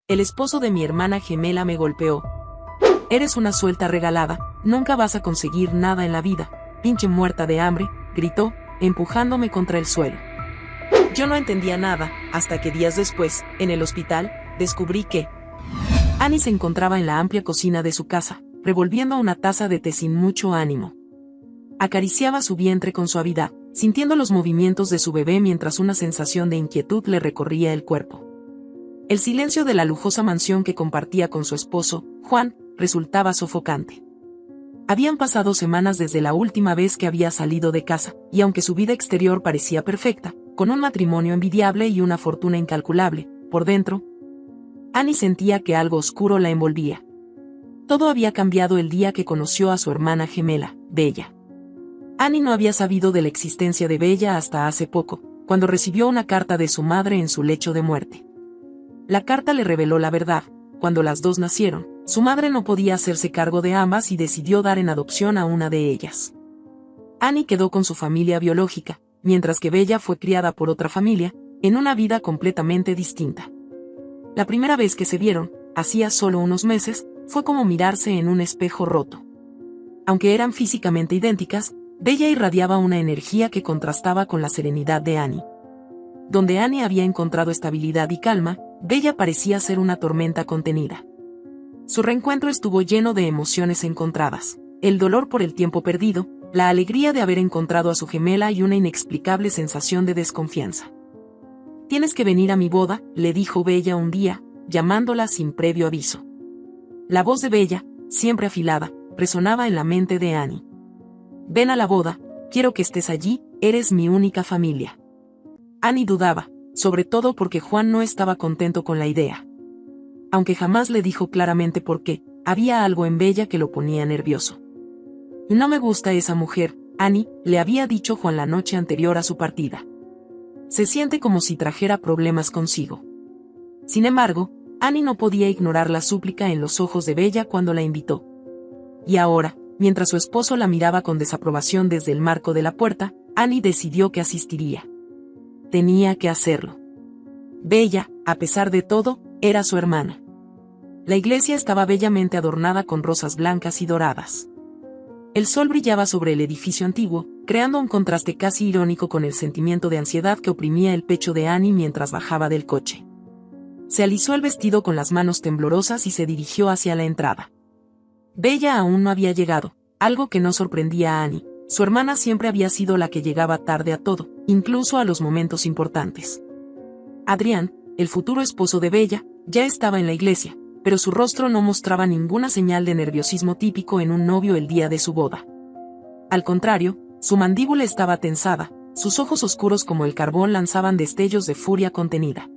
El esposo de mi hermana gemela me golpeó. Eres una suelta regalada, nunca vas a conseguir nada en la vida, pinche muerta de hambre, gritó, empujándome contra el suelo. Yo no entendía nada, hasta que días después, en el hospital, descubrí que Annie se encontraba en la amplia cocina de su casa, revolviendo una taza de té sin mucho ánimo. Acariciaba su vientre con suavidad, sintiendo los movimientos de su bebé mientras una sensación de inquietud le recorría el cuerpo. El silencio de la lujosa mansión que compartía con su esposo, Juan, resultaba sofocante. Habían pasado semanas desde la última vez que había salido de casa, y aunque su vida exterior parecía perfecta, con un matrimonio envidiable y una fortuna incalculable, por dentro, Annie sentía que algo oscuro la envolvía. Todo había cambiado el día que conoció a su hermana gemela, Bella. Annie no había sabido de la existencia de Bella hasta hace poco, cuando recibió una carta de su madre en su lecho de muerte. La carta le reveló la verdad: cuando las dos nacieron, su madre no podía hacerse cargo de ambas y decidió dar en adopción a una de ellas. Annie quedó con su familia biológica, mientras que Bella fue criada por otra familia, en una vida completamente distinta. La primera vez que se vieron, hacía solo unos meses, fue como mirarse en un espejo roto. Aunque eran físicamente idénticas, Bella irradiaba una energía que contrastaba con la serenidad de Annie. Donde Annie había encontrado estabilidad y calma, Bella parecía ser una tormenta contenida. Su reencuentro estuvo lleno de emociones encontradas: el dolor por el tiempo perdido, la alegría de haber encontrado a su gemela y una inexplicable sensación de desconfianza. «Tienes que venir a mi boda», le dijo Bella un día, llamándola sin previo aviso. La voz de Bella, siempre afilada, resonaba en la mente de Annie. «Ven a la boda, quiero que estés allí, eres mi única familia». Annie dudaba, sobre todo porque Juan no estaba contento con la idea. Aunque jamás le dijo claramente por qué, había algo en Bella que lo ponía nervioso. «No me gusta esa mujer», Annie, le había dicho Juan la noche anterior a su partida. «Se siente como si trajera problemas consigo». Sin embargo, Annie no podía ignorar la súplica en los ojos de Bella cuando la invitó. Y ahora, mientras su esposo la miraba con desaprobación desde el marco de la puerta, Annie decidió que asistiría. Tenía que hacerlo. Bella, a pesar de todo, era su hermana. La iglesia estaba bellamente adornada con rosas blancas y doradas. El sol brillaba sobre el edificio antiguo, creando un contraste casi irónico con el sentimiento de ansiedad que oprimía el pecho de Annie mientras bajaba del coche. Se alisó el vestido con las manos temblorosas y se dirigió hacia la entrada. Bella aún no había llegado, algo que no sorprendía a Annie. Su hermana siempre había sido la que llegaba tarde a todo, incluso a los momentos importantes. Adrián, el futuro esposo de Bella, ya estaba en la iglesia, pero su rostro no mostraba ninguna señal de nerviosismo típico en un novio el día de su boda. Al contrario, su mandíbula estaba tensada, sus ojos oscuros como el carbón lanzaban destellos de furia contenida.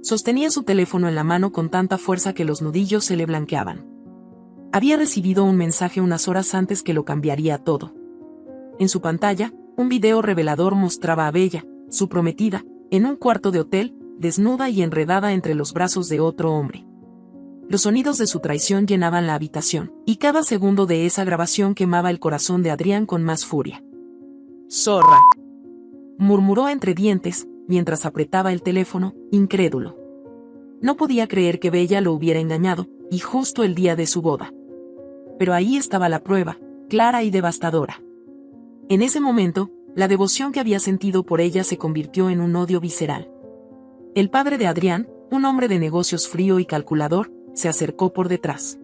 Sostenía su teléfono en la mano con tanta fuerza que los nudillos se le blanqueaban. Había recibido un mensaje unas horas antes que lo cambiaría todo. En su pantalla, un video revelador mostraba a Bella, su prometida, en un cuarto de hotel, desnuda y enredada entre los brazos de otro hombre. Los sonidos de su traición llenaban la habitación, y cada segundo de esa grabación quemaba el corazón de Adrián con más furia. «¡Zorra!», murmuró entre dientes, mientras apretaba el teléfono, incrédulo. No podía creer que Bella lo hubiera engañado, y justo el día de su boda. Pero ahí estaba la prueba, clara y devastadora. En ese momento, la devoción que había sentido por ella se convirtió en un odio visceral. El padre de Adrián, un hombre de negocios frío y calculador, se acercó por detrás.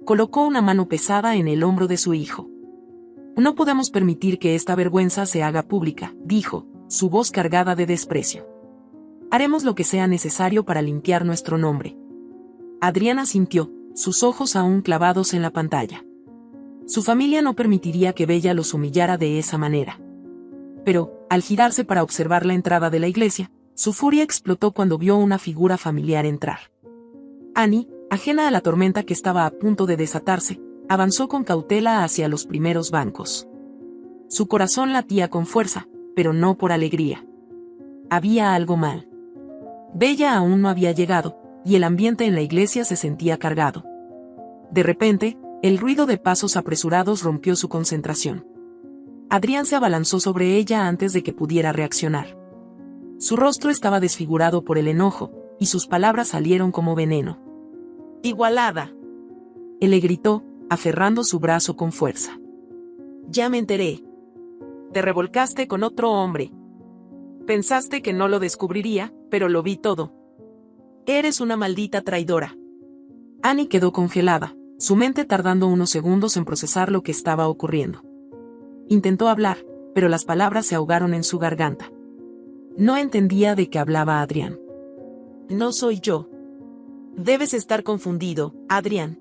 Colocó una mano pesada en el hombro de su hijo. «No podemos permitir que esta vergüenza se haga pública», dijo, su voz cargada de desprecio. «Haremos lo que sea necesario para limpiar nuestro nombre». Adrián asintió, sus ojos aún clavados en la pantalla. Su familia no permitiría que Bella los humillara de esa manera. Pero, al girarse para observar la entrada de la iglesia, su furia explotó cuando vio una figura familiar entrar. Annie, ajena a la tormenta que estaba a punto de desatarse, avanzó con cautela hacia los primeros bancos. Su corazón latía con fuerza, pero no por alegría. Había algo mal. Bella aún no había llegado, y el ambiente en la iglesia se sentía cargado. De repente, el ruido de pasos apresurados rompió su concentración. Adrián se abalanzó sobre ella antes de que pudiera reaccionar. Su rostro estaba desfigurado por el enojo, y sus palabras salieron como veneno. «Igualada», él le gritó, aferrando su brazo con fuerza. «Ya me enteré. Te revolcaste con otro hombre. Pensaste que no lo descubriría, pero lo vi todo. Eres una maldita traidora». Annie quedó congelada, su mente tardando unos segundos en procesar lo que estaba ocurriendo. Intentó hablar, pero las palabras se ahogaron en su garganta. No entendía de qué hablaba Adrián. «No soy yo. Debes estar confundido, Adrián.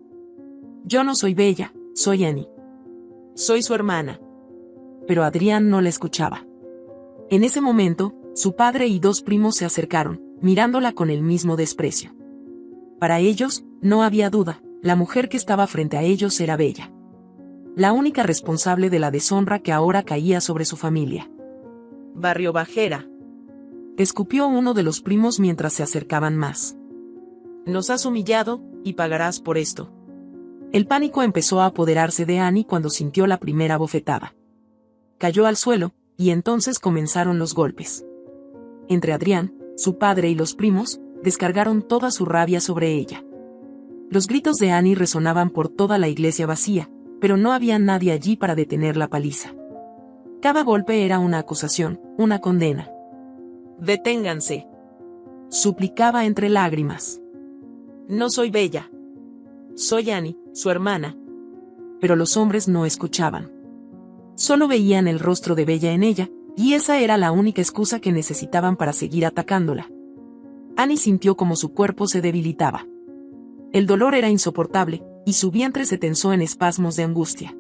Yo no soy Bella, soy Annie. Soy su hermana». Pero Adrián no la escuchaba. En ese momento, su padre y dos primos se acercaron, mirándola con el mismo desprecio. Para ellos, no había duda, la mujer que estaba frente a ellos era Bella. La única responsable de la deshonra que ahora caía sobre su familia. «Barrio Bajera», escupió uno de los primos mientras se acercaban más. «Nos has humillado, y pagarás por esto». El pánico empezó a apoderarse de Annie cuando sintió la primera bofetada. Cayó al suelo, y entonces comenzaron los golpes. Entre Adrián, su padre y los primos, descargaron toda su rabia sobre ella. Los gritos de Annie resonaban por toda la iglesia vacía, pero no había nadie allí para detener la paliza. Cada golpe era una acusación, una condena. «Deténganse», suplicaba entre lágrimas. «No soy Bella. Soy Annie, su hermana». Pero los hombres no escuchaban. Solo veían el rostro de Bella en ella, y esa era la única excusa que necesitaban para seguir atacándola. Annie sintió como su cuerpo se debilitaba. El dolor era insoportable, y su vientre se tensó en espasmos de angustia.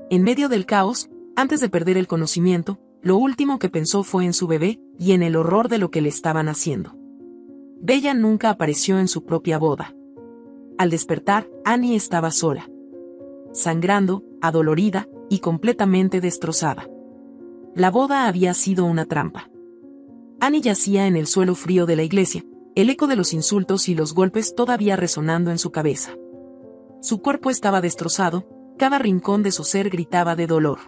En medio del caos, antes de perder el conocimiento, lo último que pensó fue en su bebé, y en el horror de lo que le estaban haciendo. Bella nunca apareció en su propia boda. Al despertar, Annie estaba sola. Sangrando, adolorida, y completamente destrozada. La boda había sido una trampa. Annie yacía en el suelo frío de la iglesia, el eco de los insultos y los golpes todavía resonando en su cabeza. Su cuerpo estaba destrozado, cada rincón de su ser gritaba de dolor.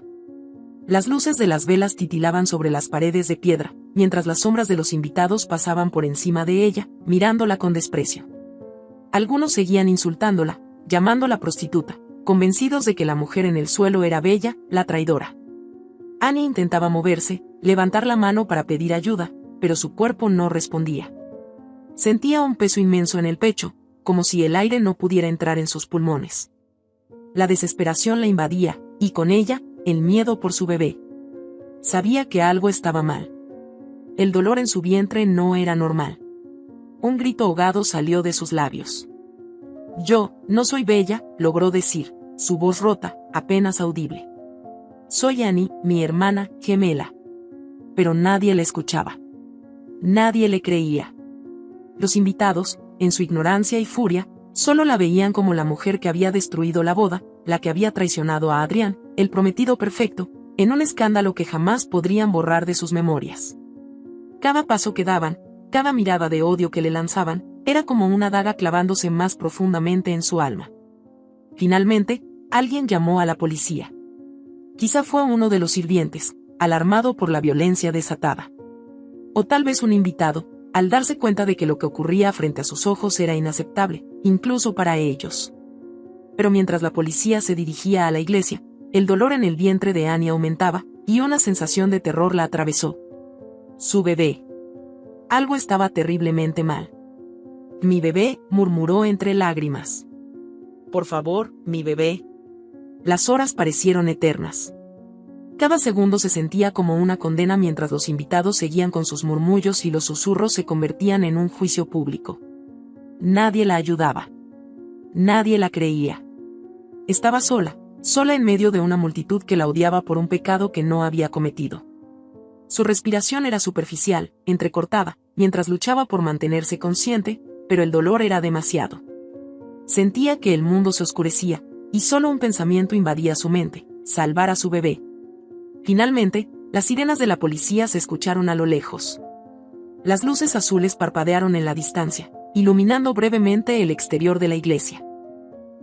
Las luces de las velas titilaban sobre las paredes de piedra, mientras las sombras de los invitados pasaban por encima de ella, mirándola con desprecio. Algunos seguían insultándola, llamándola prostituta, convencidos de que la mujer en el suelo era Bella, la traidora. Annie intentaba moverse, levantar la mano para pedir ayuda, pero su cuerpo no respondía. Sentía un peso inmenso en el pecho, como si el aire no pudiera entrar en sus pulmones. La desesperación la invadía, y con ella, el miedo por su bebé. Sabía que algo estaba mal. El dolor en su vientre no era normal. Un grito ahogado salió de sus labios. «Yo, no soy Bella», logró decir, su voz rota, apenas audible. «Soy Annie, mi hermana gemela». Pero nadie le escuchaba. Nadie le creía. Los invitados, en su ignorancia y furia, solo la veían como la mujer que había destruido la boda, la que había traicionado a Adrián, el prometido perfecto, en un escándalo que jamás podrían borrar de sus memorias. Cada paso que daban, cada mirada de odio que le lanzaban, era como una daga clavándose más profundamente en su alma. Finalmente, alguien llamó a la policía. Quizá fue uno de los sirvientes, alarmado por la violencia desatada. O tal vez un invitado, al darse cuenta de que lo que ocurría frente a sus ojos era inaceptable, incluso para ellos. Pero mientras la policía se dirigía a la iglesia, el dolor en el vientre de Annie aumentaba, y una sensación de terror la atravesó. Su bebé. Algo estaba terriblemente mal. «Mi bebé», murmuró entre lágrimas. «Por favor, mi bebé». Las horas parecieron eternas. Cada segundo se sentía como una condena mientras los invitados seguían con sus murmullos y los susurros se convertían en un juicio público. Nadie la ayudaba. Nadie la creía. Estaba sola, sola en medio de una multitud que la odiaba por un pecado que no había cometido. Su respiración era superficial, entrecortada, mientras luchaba por mantenerse consciente, pero el dolor era demasiado. Sentía que el mundo se oscurecía, y solo un pensamiento invadía su mente: salvar a su bebé. Finalmente, las sirenas de la policía se escucharon a lo lejos. Las luces azules parpadearon en la distancia, iluminando brevemente el exterior de la iglesia.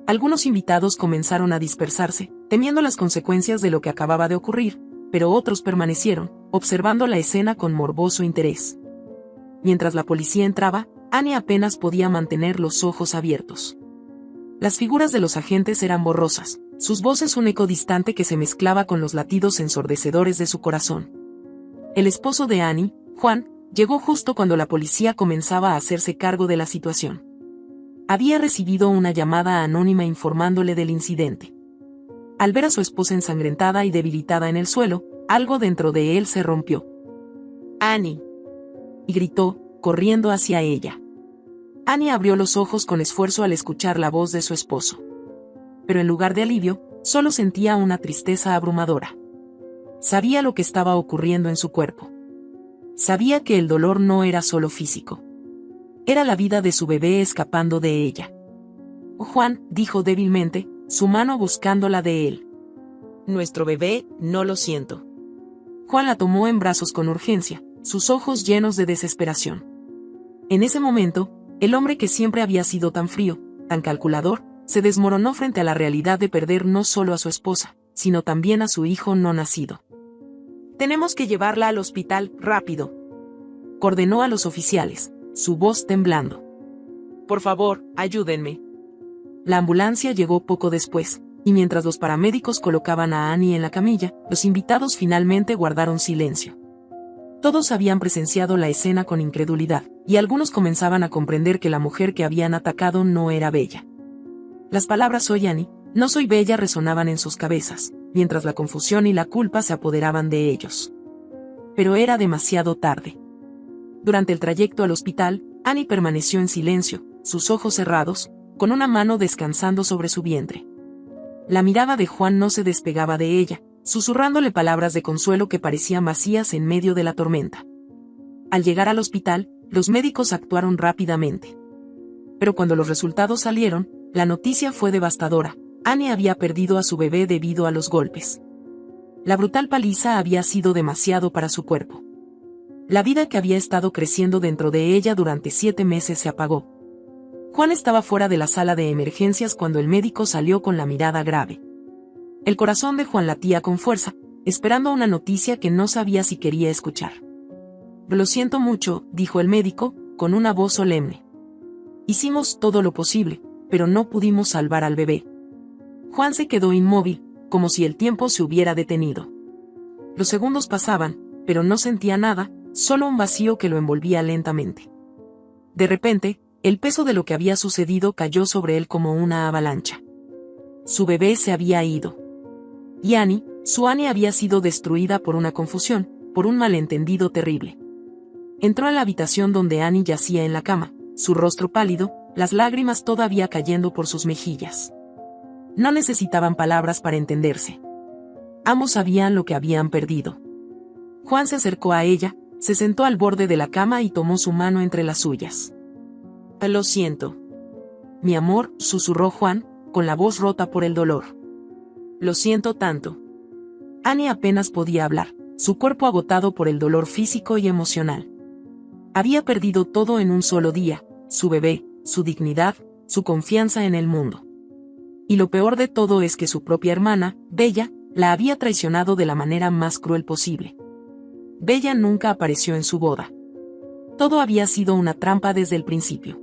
Algunos invitados comenzaron a dispersarse, temiendo las consecuencias de lo que acababa de ocurrir, pero otros permanecieron, observando la escena con morboso interés. Mientras la policía entraba, Annie apenas podía mantener los ojos abiertos. Las figuras de los agentes eran borrosas, sus voces un eco distante que se mezclaba con los latidos ensordecedores de su corazón. El esposo de Annie, Juan, llegó justo cuando la policía comenzaba a hacerse cargo de la situación. Había recibido una llamada anónima informándole del incidente. Al ver a su esposa ensangrentada y debilitada en el suelo, algo dentro de él se rompió. «Annie», y gritó, corriendo hacia ella. Annie abrió los ojos con esfuerzo al escuchar la voz de su esposo. Pero en lugar de alivio, solo sentía una tristeza abrumadora. Sabía lo que estaba ocurriendo en su cuerpo. Sabía que el dolor no era solo físico. Era la vida de su bebé escapando de ella. «Juan», dijo débilmente, su mano buscando la de él. «Nuestro bebé, no lo siento». Juan la tomó en brazos con urgencia, sus ojos llenos de desesperación. En ese momento, el hombre que siempre había sido tan frío, tan calculador, se desmoronó frente a la realidad de perder no solo a su esposa, sino también a su hijo no nacido. «Tenemos que llevarla al hospital, rápido», ordenó a los oficiales, su voz temblando. «Por favor, ayúdenme». La ambulancia llegó poco después, y mientras los paramédicos colocaban a Annie en la camilla, los invitados finalmente guardaron silencio. Todos habían presenciado la escena con incredulidad, y algunos comenzaban a comprender que la mujer que habían atacado no era bella. Las palabras «soy Annie», «no soy bella» resonaban en sus cabezas, mientras la confusión y la culpa se apoderaban de ellos. Pero era demasiado tarde. Durante el trayecto al hospital, Annie permaneció en silencio, sus ojos cerrados, con una mano descansando sobre su vientre. La mirada de Juan no se despegaba de ella, susurrándole palabras de consuelo que parecían vacías en medio de la tormenta. Al llegar al hospital, los médicos actuaron rápidamente. Pero cuando los resultados salieron, la noticia fue devastadora. Annie había perdido a su bebé debido a los golpes. La brutal paliza había sido demasiado para su cuerpo. La vida que había estado creciendo dentro de ella durante 7 meses se apagó. Juan estaba fuera de la sala de emergencias cuando el médico salió con la mirada grave. El corazón de Juan latía con fuerza, esperando una noticia que no sabía si quería escuchar. «Lo siento mucho», dijo el médico, con una voz solemne. «Hicimos todo lo posible, pero no pudimos salvar al bebé». Juan se quedó inmóvil, como si el tiempo se hubiera detenido. Los segundos pasaban, pero no sentía nada, solo un vacío que lo envolvía lentamente. De repente, el peso de lo que había sucedido cayó sobre él como una avalancha. Su bebé se había ido. Y Annie, su Annie había sido destruida por una confusión, por un malentendido terrible. Entró a la habitación donde Annie yacía en la cama, su rostro pálido, las lágrimas todavía cayendo por sus mejillas. No necesitaban palabras para entenderse. Ambos sabían lo que habían perdido. Juan se acercó a ella, se sentó al borde de la cama y tomó su mano entre las suyas. «Lo siento. Mi amor», susurró Juan, con la voz rota por el dolor. «Lo siento tanto». Annie apenas podía hablar, su cuerpo agotado por el dolor físico y emocional. Había perdido todo en un solo día, su bebé, su dignidad, su confianza en el mundo. Y lo peor de todo es que su propia hermana, Bella, la había traicionado de la manera más cruel posible. Bella nunca apareció en su boda. Todo había sido una trampa desde el principio.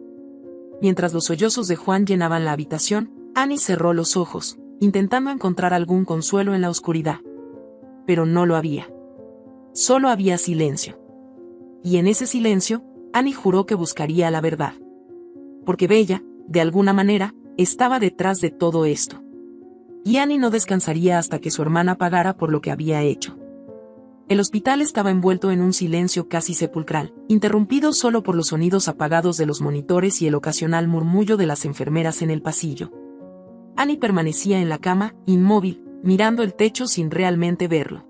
Mientras los sollozos de Juan llenaban la habitación, Annie cerró los ojos, intentando encontrar algún consuelo en la oscuridad. Pero no lo había. Solo había silencio. Y en ese silencio, Annie juró que buscaría la verdad. Porque Bella, de alguna manera, estaba detrás de todo esto. Y Annie no descansaría hasta que su hermana pagara por lo que había hecho. El hospital estaba envuelto en un silencio casi sepulcral, interrumpido solo por los sonidos apagados de los monitores y el ocasional murmullo de las enfermeras en el pasillo. Annie permanecía en la cama, inmóvil, mirando el techo sin realmente verlo.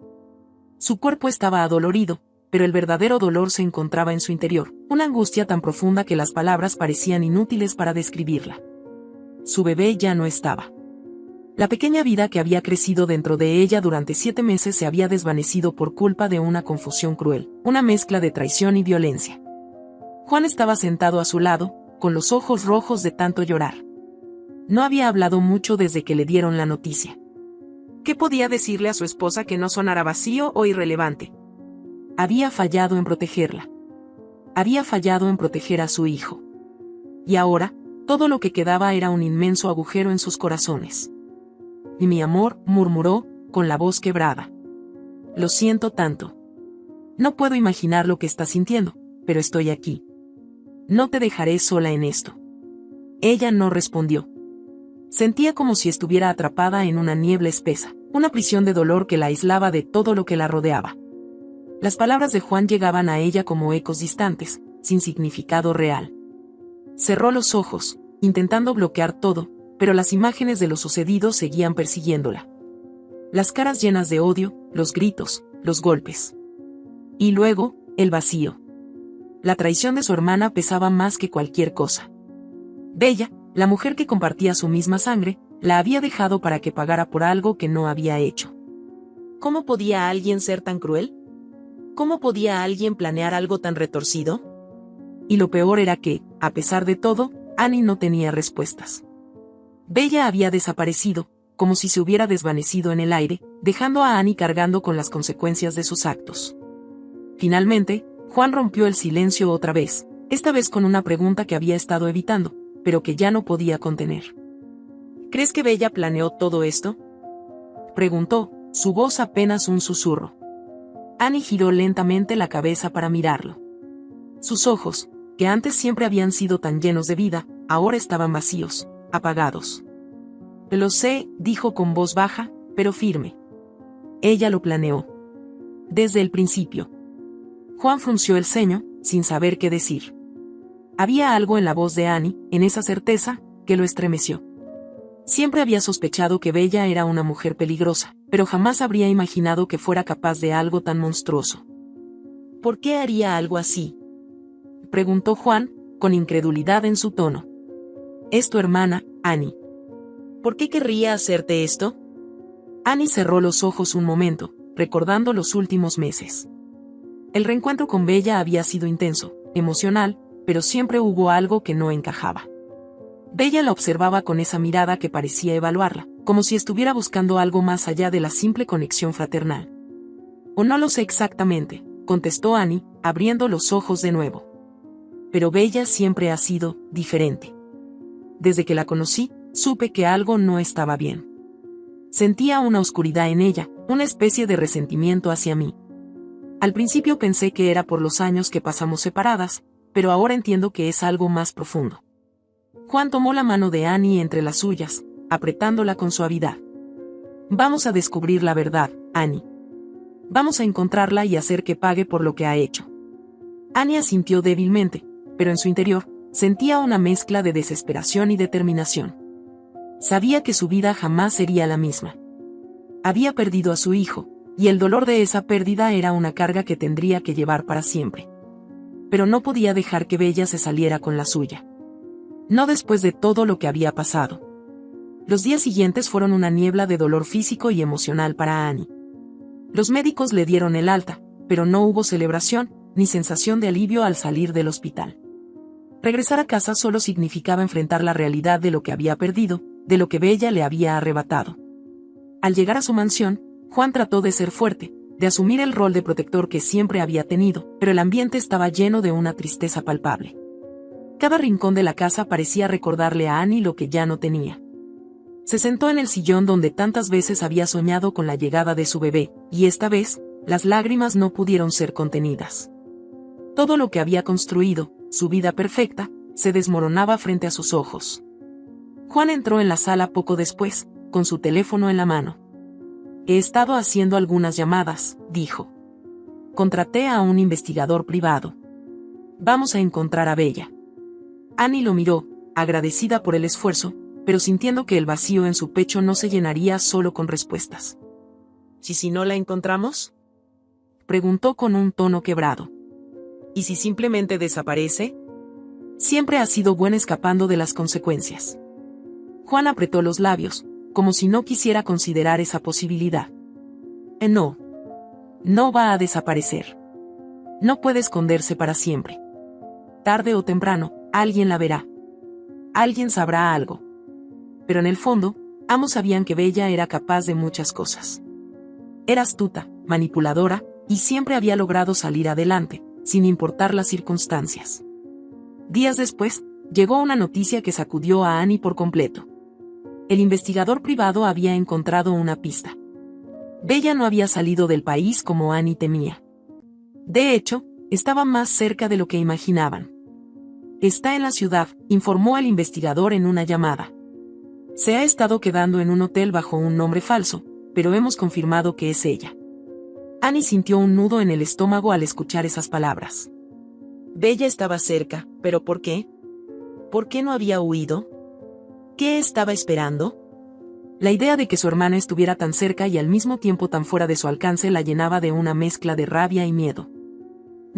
Su cuerpo estaba adolorido, pero el verdadero dolor se encontraba en su interior, una angustia tan profunda que las palabras parecían inútiles para describirla. Su bebé ya no estaba. La pequeña vida que había crecido dentro de ella durante 7 meses se había desvanecido por culpa de una confusión cruel, una mezcla de traición y violencia. Juan estaba sentado a su lado, con los ojos rojos de tanto llorar. No había hablado mucho desde que le dieron la noticia. ¿Qué podía decirle a su esposa que no sonara vacío o irrelevante? Había fallado en protegerla. Había fallado en proteger a su hijo. y ahora, todo lo que quedaba era un inmenso agujero en sus corazones. Y mi amor, murmuró, con la voz quebrada. Lo siento tanto. No puedo imaginar lo que estás sintiendo, pero estoy aquí. No te dejaré sola en esto. Ella no respondió. Sentía como si estuviera atrapada en una niebla espesa, una prisión de dolor que la aislaba de todo lo que la rodeaba. Las palabras de Juan llegaban a ella como ecos distantes, sin significado real. Cerró los ojos, intentando bloquear todo, pero las imágenes de lo sucedido seguían persiguiéndola. Las caras llenas de odio, los gritos, los golpes. Y luego, el vacío. La traición de su hermana pesaba más que cualquier cosa. Bella, la mujer que compartía su misma sangre, la había dejado para que pagara por algo que no había hecho. ¿Cómo podía alguien ser tan cruel? ¿Cómo podía alguien planear algo tan retorcido? Y lo peor era que, a pesar de todo, Annie no tenía respuestas. Bella había desaparecido, como si se hubiera desvanecido en el aire, dejando a Annie cargando con las consecuencias de sus actos. Finalmente, Juan rompió el silencio otra vez, esta vez con una pregunta que había estado evitando, pero que ya no podía contener. ¿Crees que Bella planeó todo esto?, preguntó, su voz apenas un susurro. Annie giró lentamente la cabeza para mirarlo. Sus ojos, que antes siempre habían sido tan llenos de vida, ahora estaban vacíos, apagados. Lo sé, dijo con voz baja, pero firme. Ella lo planeó. Desde el principio. Juan frunció el ceño, sin saber qué decir. Había algo en la voz de Annie, en esa certeza, que lo estremeció. Siempre había sospechado que Bella era una mujer peligrosa, pero jamás habría imaginado que fuera capaz de algo tan monstruoso. ¿Por qué haría algo así?, preguntó Juan, con incredulidad en su tono. Es tu hermana, Annie. ¿Por qué querría hacerte esto? Annie cerró los ojos un momento, recordando los últimos meses. El reencuentro con Bella había sido intenso, emocional, pero siempre hubo algo que no encajaba. Bella la observaba con esa mirada que parecía evaluarla, como si estuviera buscando algo más allá de la simple conexión fraternal. O no lo sé exactamente, contestó Annie, abriendo los ojos de nuevo. Pero Bella siempre ha sido diferente. Desde que la conocí, supe que algo no estaba bien. Sentía una oscuridad en ella, una especie de resentimiento hacia mí. Al principio pensé que era por los años que pasamos separadas, pero ahora entiendo que es algo más profundo. Juan tomó la mano de Annie entre las suyas, apretándola con suavidad. Vamos a descubrir la verdad, Annie. Vamos a encontrarla y hacer que pague por lo que ha hecho. Annie asintió débilmente, pero en su interior, sentía una mezcla de desesperación y determinación. Sabía que su vida jamás sería la misma. Había perdido a su hijo, y el dolor de esa pérdida era una carga que tendría que llevar para siempre. Pero no podía dejar que Bella se saliera con la suya. No después de todo lo que había pasado. Los días siguientes fueron una niebla de dolor físico y emocional para Annie. Los médicos le dieron el alta, pero no hubo celebración, ni sensación de alivio al salir del hospital. Regresar a casa solo significaba enfrentar la realidad de lo que había perdido, de lo que Bella le había arrebatado. Al llegar a su mansión, Juan trató de ser fuerte, de asumir el rol de protector que siempre había tenido, pero el ambiente estaba lleno de una tristeza palpable. Cada rincón de la casa parecía recordarle a Annie lo que ya no tenía. Se sentó en el sillón donde tantas veces había soñado con la llegada de su bebé, y esta vez, las lágrimas no pudieron ser contenidas. Todo lo que había construido, su vida perfecta, se desmoronaba frente a sus ojos. Juan entró en la sala poco después, con su teléfono en la mano. He estado haciendo algunas llamadas, dijo. Contraté a un investigador privado. Vamos a encontrar a Bella. Annie lo miró, agradecida por el esfuerzo, pero sintiendo que el vacío en su pecho no se llenaría solo con respuestas. ¿Y si no la encontramos?, preguntó con un tono quebrado. ¿Y si simplemente desaparece? Siempre ha sido buena escapando de las consecuencias. Juan apretó los labios, como si no quisiera considerar esa posibilidad. No. No va a desaparecer. No puede esconderse para siempre. Tarde o temprano, alguien la verá. Alguien sabrá algo. Pero en el fondo, ambos sabían que Bella era capaz de muchas cosas. Era astuta, manipuladora, y siempre había logrado salir adelante, sin importar las circunstancias. Días después, llegó una noticia que sacudió a Annie por completo. El investigador privado había encontrado una pista. Bella no había salido del país como Annie temía. De hecho, estaba más cerca de lo que imaginaban. Está en la ciudad, informó el investigador en una llamada. Se ha estado quedando en un hotel bajo un nombre falso, pero hemos confirmado que es ella. Annie sintió un nudo en el estómago al escuchar esas palabras. Bella estaba cerca, ¿pero por qué? ¿Por qué no había huido? ¿Qué estaba esperando? La idea de que su hermana estuviera tan cerca y al mismo tiempo tan fuera de su alcance la llenaba de una mezcla de rabia y miedo.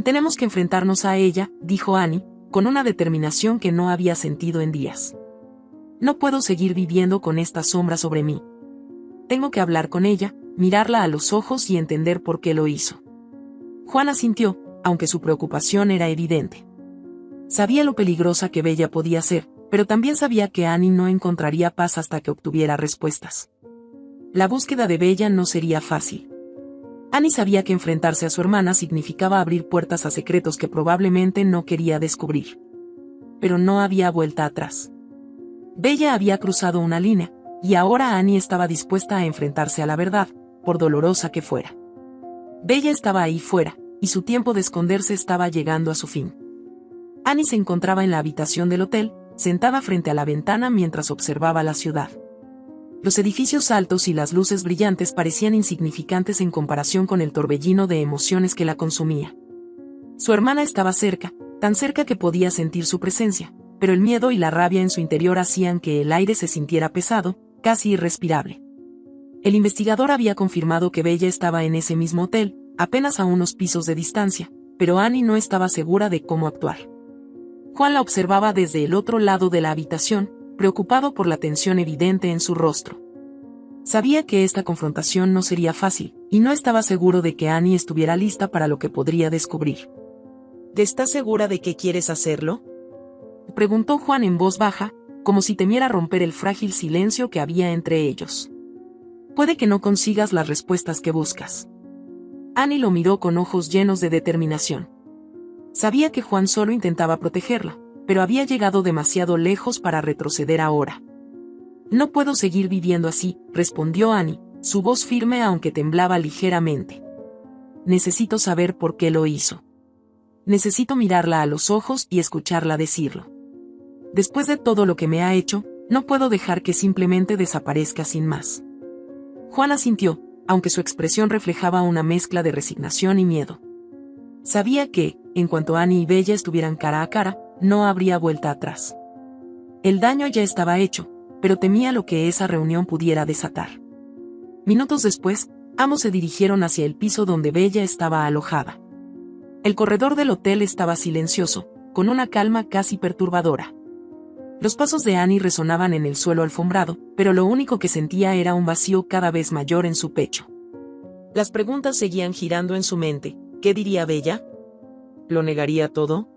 Tenemos que enfrentarnos a ella, dijo Annie, con una determinación que no había sentido en días. No puedo seguir viviendo con esta sombra sobre mí. Tengo que hablar con ella, mirarla a los ojos y entender por qué lo hizo. Juan asintió, aunque su preocupación era evidente. Sabía lo peligrosa que Bella podía ser, pero también sabía que Annie no encontraría paz hasta que obtuviera respuestas. La búsqueda de Bella no sería fácil. Annie sabía que enfrentarse a su hermana significaba abrir puertas a secretos que probablemente no quería descubrir. Pero no había vuelta atrás. Bella había cruzado una línea, y ahora Annie estaba dispuesta a enfrentarse a la verdad, por dolorosa que fuera. Bella estaba ahí fuera, y su tiempo de esconderse estaba llegando a su fin. Annie se encontraba en la habitación del hotel, sentada frente a la ventana mientras observaba la ciudad. Los edificios altos y las luces brillantes parecían insignificantes en comparación con el torbellino de emociones que la consumía. Su hermana estaba cerca, tan cerca que podía sentir su presencia, pero el miedo y la rabia en su interior hacían que el aire se sintiera pesado, casi irrespirable. El investigador había confirmado que Bella estaba en ese mismo hotel, apenas a unos pisos de distancia, pero Annie no estaba segura de cómo actuar. Juan la observaba desde el otro lado de la habitación, preocupado por la tensión evidente en su rostro. Sabía que esta confrontación no sería fácil, y no estaba seguro de que Annie estuviera lista para lo que podría descubrir. ¿Estás segura de que quieres hacerlo?, preguntó Juan en voz baja, como si temiera romper el frágil silencio que había entre ellos. Puede que no consigas las respuestas que buscas. Annie lo miró con ojos llenos de determinación. Sabía que Juan solo intentaba protegerla, pero había llegado demasiado lejos para retroceder ahora. No puedo seguir viviendo así, respondió Annie, su voz firme aunque temblaba ligeramente. Necesito saber por qué lo hizo. Necesito mirarla a los ojos y escucharla decirlo. Después de todo lo que me ha hecho, no puedo dejar que simplemente desaparezca sin más. Juan asintió, aunque su expresión reflejaba una mezcla de resignación y miedo. Sabía que, en cuanto Annie y Bella estuvieran cara a cara, no habría vuelta atrás. El daño ya estaba hecho, pero temía lo que esa reunión pudiera desatar. Minutos después, ambos se dirigieron hacia el piso donde Bella estaba alojada. El corredor del hotel estaba silencioso, con una calma casi perturbadora. Los pasos de Annie resonaban en el suelo alfombrado, pero lo único que sentía era un vacío cada vez mayor en su pecho. Las preguntas seguían girando en su mente. ¿Qué diría Bella? ¿Lo negaría todo?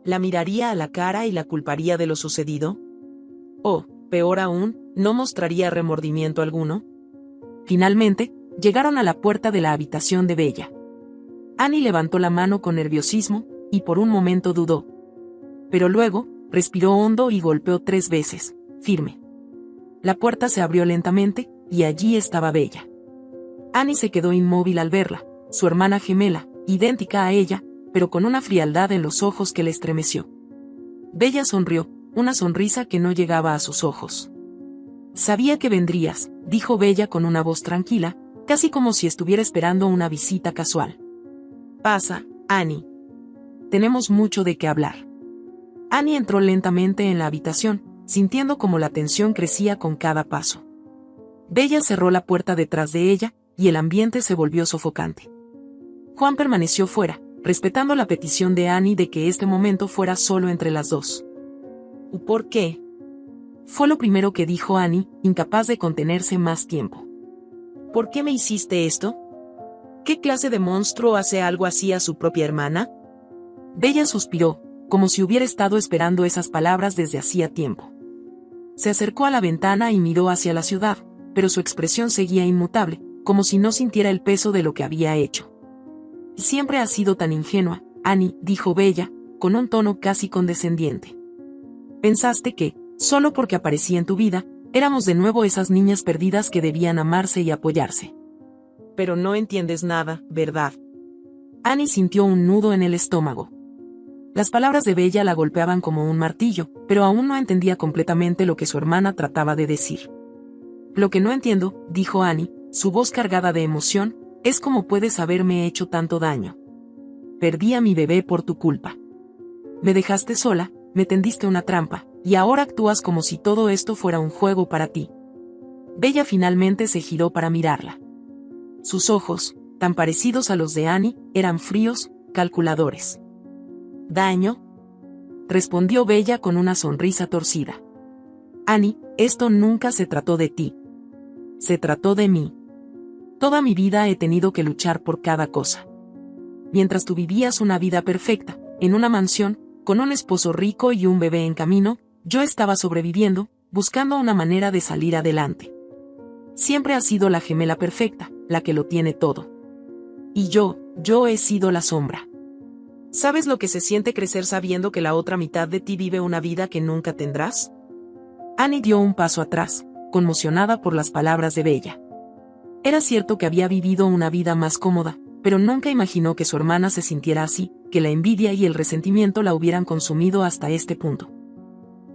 ¿La miraría a la cara y la culparía de lo sucedido? ¿O, peor aún, no mostraría remordimiento alguno? Finalmente, llegaron a la puerta de la habitación de Bella. Annie levantó la mano con nerviosismo, y por un momento dudó. Pero luego, respiró hondo y golpeó 3 veces, firme. La puerta se abrió lentamente, y allí estaba Bella. Annie se quedó inmóvil al verla, su hermana gemela, idéntica a ella, pero con una frialdad en los ojos que le estremeció. Bella sonrió, una sonrisa que no llegaba a sus ojos. Sabía que vendrías, dijo Bella con una voz tranquila, casi como si estuviera esperando una visita casual. Pasa, Annie. Tenemos mucho de qué hablar. Annie entró lentamente en la habitación, sintiendo como la tensión crecía con cada paso. Bella cerró la puerta detrás de ella, y el ambiente se volvió sofocante. Juan permaneció fuera, respetando la petición de Annie de que este momento fuera solo entre las dos. ¿Por qué? Fue lo primero que dijo Annie, incapaz de contenerse más tiempo. ¿Por qué me hiciste esto? ¿Qué clase de monstruo hace algo así a su propia hermana? Bella suspiró, como si hubiera estado esperando esas palabras desde hacía tiempo. Se acercó a la ventana y miró hacia la ciudad, pero su expresión seguía inmutable, como si no sintiera el peso de lo que había hecho. Siempre has sido tan ingenua, Annie, dijo Bella, con un tono casi condescendiente. Pensaste que, solo porque aparecí en tu vida, éramos de nuevo esas niñas perdidas que debían amarse y apoyarse. Pero no entiendes nada, ¿verdad? Annie sintió un nudo en el estómago. Las palabras de Bella la golpeaban como un martillo, pero aún no entendía completamente lo que su hermana trataba de decir. Lo que no entiendo, dijo Annie, su voz cargada de emoción, es cómo puedes haberme hecho tanto daño. Perdí a mi bebé por tu culpa. Me dejaste sola, me tendiste una trampa, y ahora actúas como si todo esto fuera un juego para ti. Bella finalmente se giró para mirarla. Sus ojos, tan parecidos a los de Annie, eran fríos, calculadores. ¿Daño? Respondió Bella con una sonrisa torcida. Annie, esto nunca se trató de ti. Se trató de mí. Toda mi vida he tenido que luchar por cada cosa. Mientras tú vivías una vida perfecta, en una mansión, con un esposo rico y un bebé en camino, yo estaba sobreviviendo, buscando una manera de salir adelante. Siempre has sido la gemela perfecta, la que lo tiene todo. Y yo he sido la sombra. ¿Sabes lo que se siente crecer sabiendo que la otra mitad de ti vive una vida que nunca tendrás? Annie dio un paso atrás, conmocionada por las palabras de Bella. Era cierto que había vivido una vida más cómoda, pero nunca imaginó que su hermana se sintiera así, que la envidia y el resentimiento la hubieran consumido hasta este punto.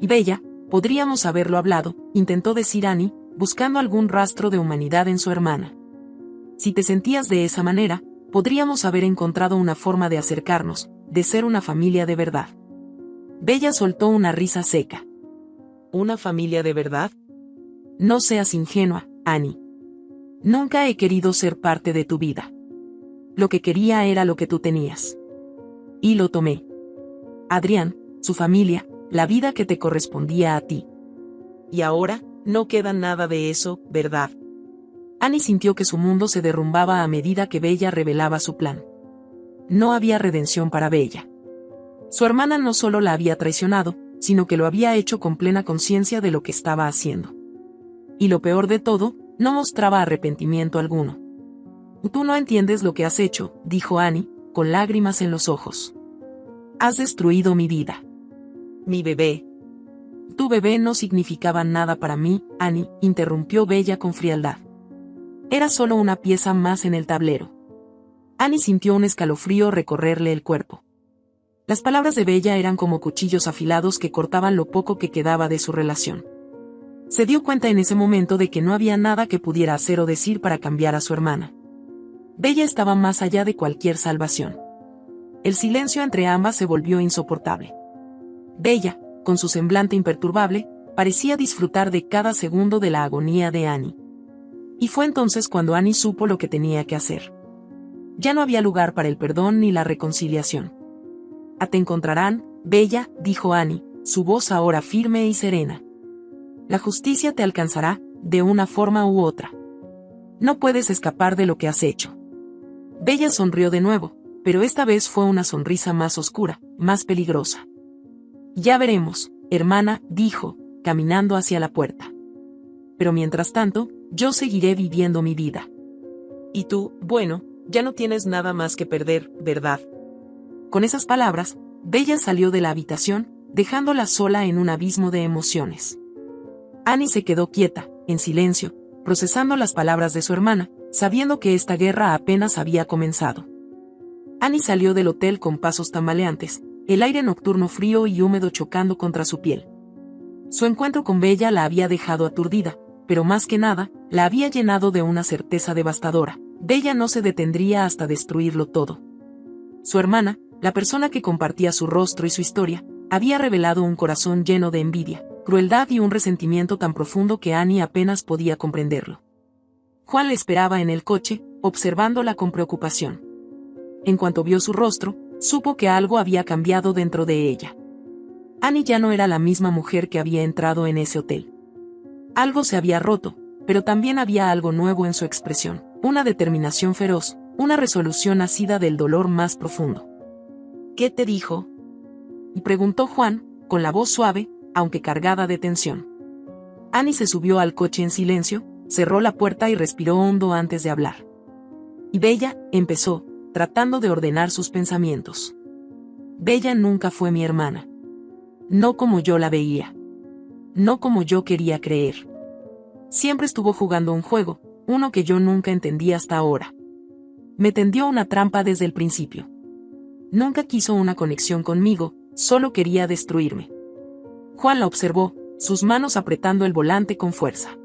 Y Bella, podríamos haberlo hablado, intentó decir Annie, buscando algún rastro de humanidad en su hermana. Si te sentías de esa manera, podríamos haber encontrado una forma de acercarnos, de ser una familia de verdad. Bella soltó una risa seca. ¿Una familia de verdad? No seas ingenua, Annie. Nunca he querido ser parte de tu vida. Lo que quería era lo que tú tenías. Y lo tomé. Adrián, su familia, la vida que te correspondía a ti. Y ahora, no queda nada de eso, ¿verdad? Annie sintió que su mundo se derrumbaba a medida que Bella revelaba su plan. No había redención para Bella. Su hermana no solo la había traicionado, sino que lo había hecho con plena conciencia de lo que estaba haciendo. Y lo peor de todo, no mostraba arrepentimiento alguno. Tú no entiendes lo que has hecho, dijo Annie, con lágrimas en los ojos. Has destruido mi vida. Mi bebé. Tu bebé no significaba nada para mí, Annie, interrumpió Bella con frialdad. Era solo una pieza más en el tablero. Annie sintió un escalofrío recorrerle el cuerpo. Las palabras de Bella eran como cuchillos afilados que cortaban lo poco que quedaba de su relación. Se dio cuenta en ese momento de que no había nada que pudiera hacer o decir para cambiar a su hermana. Bella estaba más allá de cualquier salvación. El silencio entre ambas se volvió insoportable. Bella, con su semblante imperturbable, parecía disfrutar de cada segundo de la agonía de Annie. Y fue entonces cuando Annie supo lo que tenía que hacer. Ya no había lugar para el perdón ni la reconciliación. Te encontrarán, Bella, dijo Annie, su voz ahora firme y serena. La justicia te alcanzará, de una forma u otra. No puedes escapar de lo que has hecho. Bella sonrió de nuevo, pero esta vez fue una sonrisa más oscura, más peligrosa. Ya veremos, hermana, dijo, caminando hacia la puerta. Pero mientras tanto, yo seguiré viviendo mi vida. Y tú, bueno, ya no tienes nada más que perder, ¿verdad? Con esas palabras, Bella salió de la habitación, dejándola sola en un abismo de emociones. Annie se quedó quieta, en silencio, procesando las palabras de su hermana, sabiendo que esta guerra apenas había comenzado. Annie salió del hotel con pasos tambaleantes, el aire nocturno frío y húmedo chocando contra su piel. Su encuentro con Bella la había dejado aturdida, pero más que nada, la había llenado de una certeza devastadora. Bella no se detendría hasta destruirlo todo. Su hermana, la persona que compartía su rostro y su historia, había revelado un corazón lleno de envidia, crueldad y un resentimiento tan profundo que Annie apenas podía comprenderlo. Juan le esperaba en el coche, observándola con preocupación. En cuanto vio su rostro, supo que algo había cambiado dentro de ella. Annie ya no era la misma mujer que había entrado en ese hotel. Algo se había roto, pero también había algo nuevo en su expresión, una determinación feroz, una resolución nacida del dolor más profundo. ¿Qué te dijo? Y preguntó Juan, con la voz suave, aunque cargada de tensión. Annie se subió al coche en silencio, cerró la puerta y respiró hondo antes de hablar. Y Bella, empezó, tratando de ordenar sus pensamientos. Bella nunca fue mi hermana. No como yo la veía. No como yo quería creer. Siempre estuvo jugando un juego, uno que yo nunca entendí hasta ahora. Me tendió una trampa desde el principio. Nunca quiso una conexión conmigo, solo quería destruirme. Juan la observó, sus manos apretando el volante con fuerza.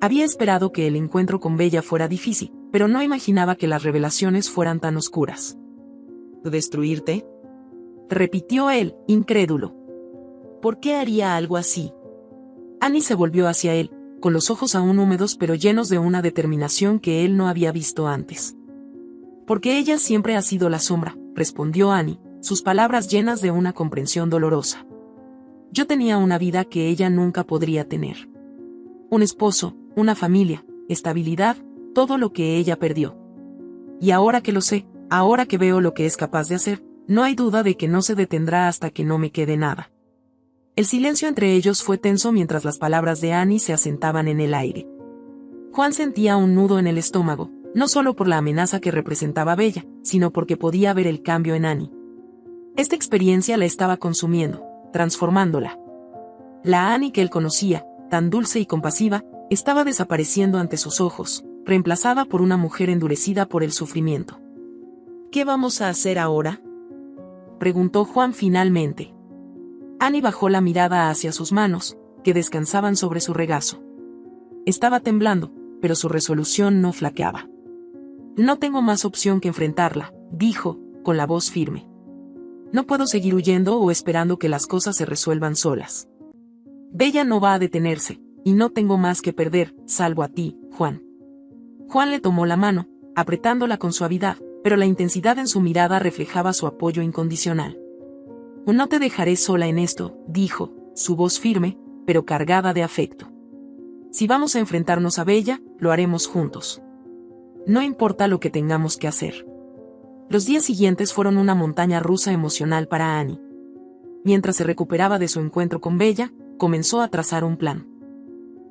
Había esperado que el encuentro con Bella fuera difícil, pero no imaginaba que las revelaciones fueran tan oscuras. ¿Destruirte? Repitió él, incrédulo. ¿Por qué haría algo así? Annie se volvió hacia él, con los ojos aún húmedos pero llenos de una determinación que él no había visto antes. Porque ella siempre ha sido la sombra, respondió Annie, sus palabras llenas de una comprensión dolorosa. Yo tenía una vida que ella nunca podría tener. Un esposo, una familia, estabilidad, todo lo que ella perdió. Y ahora que lo sé, ahora que veo lo que es capaz de hacer, no hay duda de que no se detendrá hasta que no me quede nada. El silencio entre ellos fue tenso mientras las palabras de Annie se asentaban en el aire. Juan sentía un nudo en el estómago, no solo por la amenaza que representaba Bella, sino porque podía ver el cambio en Annie. Esta experiencia la estaba consumiendo, transformándola. La Annie que él conocía, tan dulce y compasiva, estaba desapareciendo ante sus ojos, reemplazada por una mujer endurecida por el sufrimiento. ¿Qué vamos a hacer ahora?, preguntó Juan finalmente. Annie bajó la mirada hacia sus manos, que descansaban sobre su regazo. Estaba temblando, pero su resolución no flaqueaba. No tengo más opción que enfrentarla, dijo, con la voz firme. No puedo seguir huyendo o esperando que las cosas se resuelvan solas. Bella no va a detenerse, y no tengo más que perder, salvo a ti, Juan. Juan le tomó la mano, apretándola con suavidad, pero la intensidad en su mirada reflejaba su apoyo incondicional. No te dejaré sola en esto, dijo, su voz firme, pero cargada de afecto. Si vamos a enfrentarnos a Bella, lo haremos juntos. No importa lo que tengamos que hacer. Los días siguientes fueron una montaña rusa emocional para Annie. Mientras se recuperaba de su encuentro con Bella, comenzó a trazar un plan.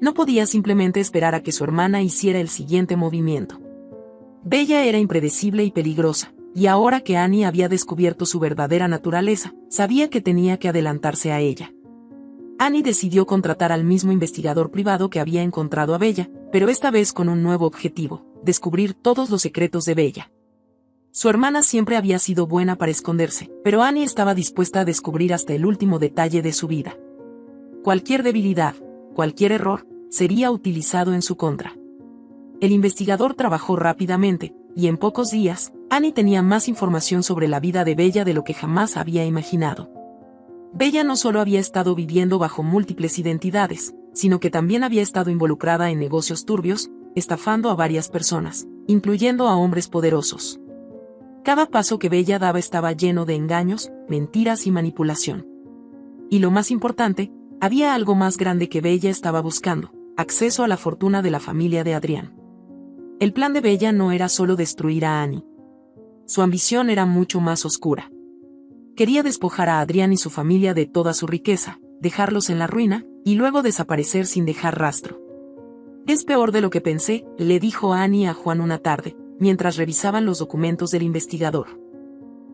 No podía simplemente esperar a que su hermana hiciera el siguiente movimiento. Bella era impredecible y peligrosa, y ahora que Annie había descubierto su verdadera naturaleza, sabía que tenía que adelantarse a ella. Annie decidió contratar al mismo investigador privado que había encontrado a Bella, pero esta vez con un nuevo objetivo: descubrir todos los secretos de Bella. Su hermana siempre había sido buena para esconderse, pero Annie estaba dispuesta a descubrir hasta el último detalle de su vida. Cualquier debilidad, cualquier error, sería utilizado en su contra. El investigador trabajó rápidamente, y en pocos días, Annie tenía más información sobre la vida de Bella de lo que jamás había imaginado. Bella no solo había estado viviendo bajo múltiples identidades, sino que también había estado involucrada en negocios turbios, estafando a varias personas, incluyendo a hombres poderosos. Cada paso que Bella daba estaba lleno de engaños, mentiras y manipulación. Y lo más importante, había algo más grande que Bella estaba buscando: acceso a la fortuna de la familia de Adrián. El plan de Bella no era solo destruir a Annie. Su ambición era mucho más oscura. Quería despojar a Adrián y su familia de toda su riqueza, dejarlos en la ruina, y luego desaparecer sin dejar rastro. Es peor de lo que pensé, le dijo Annie a Juan una tarde, mientras revisaban los documentos del investigador.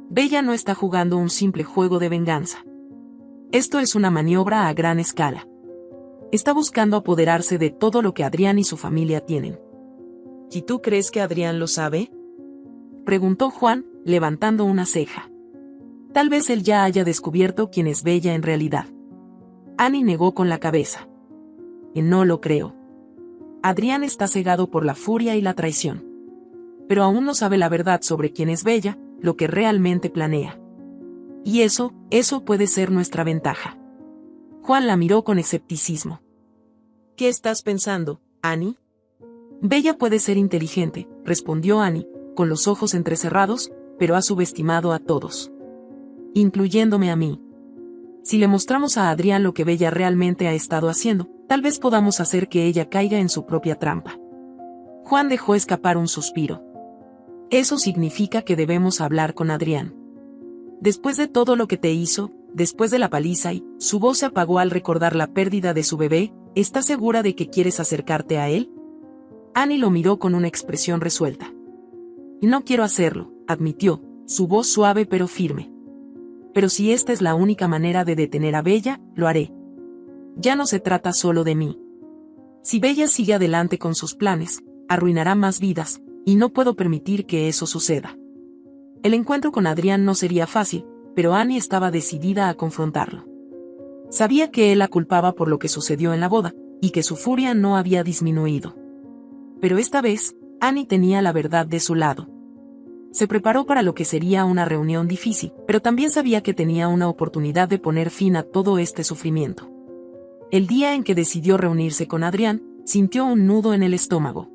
Bella no está jugando un simple juego de venganza. Esto es una maniobra a gran escala. Está buscando apoderarse de todo lo que Adrián y su familia tienen. ¿Y tú crees que Adrián lo sabe?, preguntó Juan, levantando una ceja. Tal vez él ya haya descubierto quién es Bella en realidad. Annie negó con la cabeza. No lo creo. Adrián está cegado por la furia y la traición. Pero aún no sabe la verdad sobre quién es Bella, lo que realmente planea. Y eso puede ser nuestra ventaja. Juan la miró con escepticismo. ¿Qué estás pensando, Annie? Bella puede ser inteligente, respondió Annie, con los ojos entrecerrados, pero ha subestimado a todos. Incluyéndome a mí. Si le mostramos a Adrián lo que Bella realmente ha estado haciendo, tal vez podamos hacer que ella caiga en su propia trampa. Juan dejó escapar un suspiro. Eso significa que debemos hablar con Adrián. Después de todo lo que te hizo, después de la paliza y, su voz se apagó al recordar la pérdida de su bebé, ¿estás segura de que quieres acercarte a él? Annie lo miró con una expresión resuelta. No quiero hacerlo, admitió, su voz suave pero firme. pero si esta es la única manera de detener a Bella, lo haré. Ya no se trata solo de mí. Si Bella sigue adelante con sus planes, arruinará más vidas, y no puedo permitir que eso suceda. El encuentro con Adrián no sería fácil, pero Annie estaba decidida a confrontarlo. Sabía que él la culpaba por lo que sucedió en la boda, y que su furia no había disminuido. Pero esta vez, Annie tenía la verdad de su lado. Se preparó para lo que sería una reunión difícil, pero también sabía que tenía una oportunidad de poner fin a todo este sufrimiento. El día en que decidió reunirse con Adrián, sintió un nudo en el estómago.